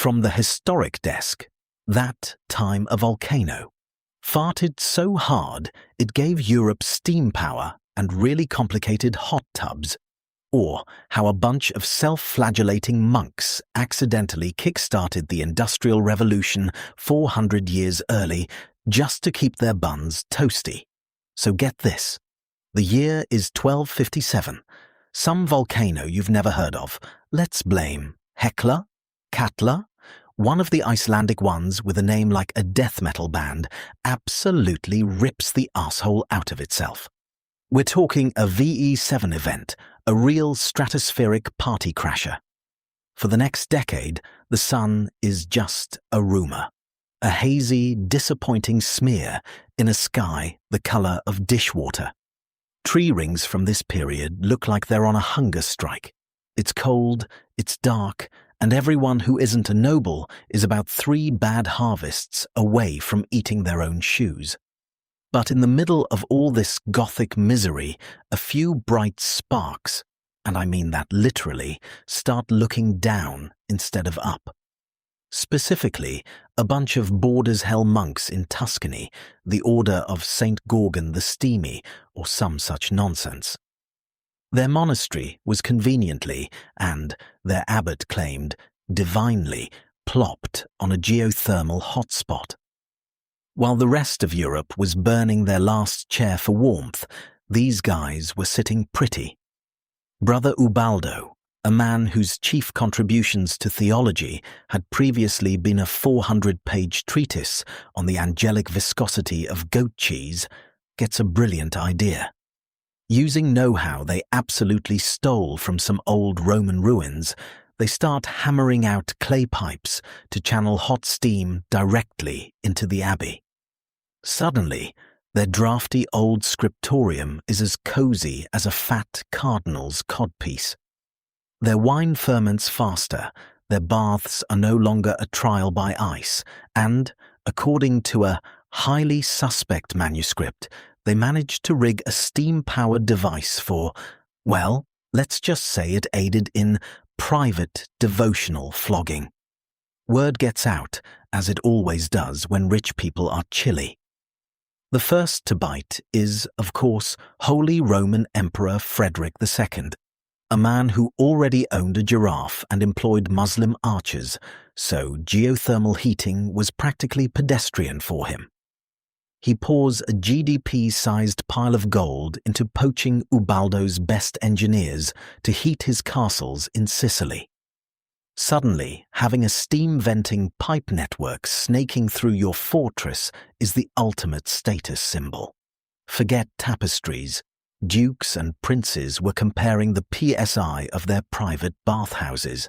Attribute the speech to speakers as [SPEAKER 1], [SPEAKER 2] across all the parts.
[SPEAKER 1] From the historic desk, that time a volcano farted so hard it gave Europe steam power and really complicated hot tubs, or how a bunch of self-flagellating monks accidentally kickstarted the Industrial Revolution 400 years early just to keep their buns toasty. So get this. The year is 1257. Some volcano you've never heard of. Let's blame Hekla, Katla, one of the Icelandic ones with a name like a death metal band, absolutely rips the asshole out of itself. We're talking a VE7 event, a real stratospheric party crasher. For the next decade, the sun is just a rumor, a hazy, disappointing smear in a sky the color of dishwater. Tree rings from this period look like they're on a hunger strike. It's cold, it's dark, and everyone who isn't a noble is about 3 bad harvests away from eating their own shoes. But in the middle of all this gothic misery, a few bright sparks, and I mean that literally, start looking down instead of up. Specifically, a bunch of bored-as-hell monks in Tuscany, the Order of St. Gorgon the Steamy, or some such nonsense. Their monastery was conveniently, and, their abbot claimed, divinely, plopped on a geothermal hotspot. While the rest of Europe was burning their last chair for warmth, these guys were sitting pretty. Brother Ubaldo, a man whose chief contributions to theology had previously been a 400-page treatise on the angelic viscosity of goat cheese, gets a brilliant idea. Using know-how they absolutely stole from some old Roman ruins, they start hammering out clay pipes to channel hot steam directly into the abbey. Suddenly, their drafty old scriptorium is as cozy as a fat cardinal's codpiece. Their wine ferments faster, their baths are no longer a trial by ice, and, according to a highly suspect manuscript, they managed to rig a steam-powered device for, well, let's just say it aided in private devotional flogging. Word gets out, as it always does when rich people are chilly. The first to bite is, of course, Holy Roman Emperor Frederick II, a man who already owned a giraffe and employed Muslim archers, so geothermal heating was practically pedestrian for him. He pours a GDP-sized pile of gold into poaching Ubaldo's best engineers to heat his castles in Sicily. Suddenly, having a steam-venting pipe network snaking through your fortress is the ultimate status symbol. Forget tapestries. Dukes and princes were comparing the PSI of their private bathhouses.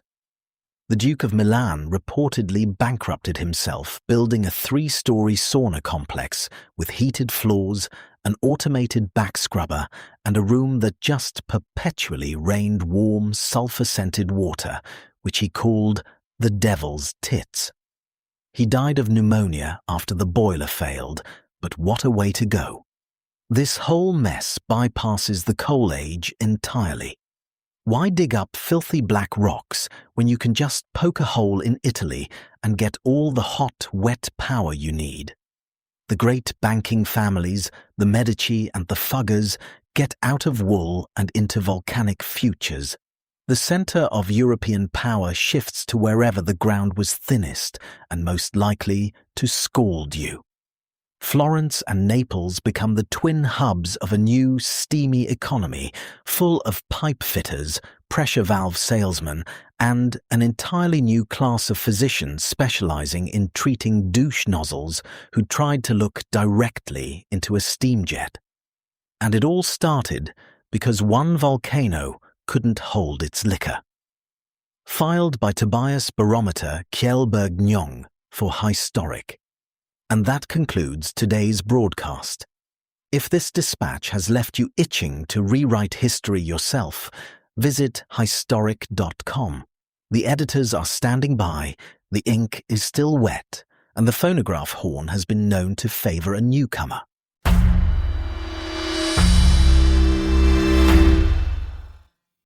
[SPEAKER 1] The Duke of Milan reportedly bankrupted himself building a 3-story sauna complex with heated floors, an automated back scrubber, and a room that just perpetually rained warm, sulfur-scented water, which he called the Devil's Tits. He died of pneumonia after the boiler failed, but what a way to go. This whole mess bypasses the coal age entirely. Why dig up filthy black rocks when you can just poke a hole in Italy and get all the hot, wet power you need? The great banking families, the Medici and the Fuggers, get out of wool and into volcanic futures. The center of European power shifts to wherever the ground was thinnest and most likely to scald you. Florence and Naples become the twin hubs of a new, steamy economy, full of pipe fitters, pressure valve salesmen, and an entirely new class of physicians specializing in treating douche nozzles who tried to look directly into a steam jet. And it all started because one volcano couldn't hold its liquor. Filed by Tobias Barometer Kjellberg Njong for Historic. And that concludes today's broadcast. If this dispatch has left you itching to rewrite history yourself, visit historic.com. The editors are standing by, the ink is still wet, and the phonograph horn has been known to favor a newcomer.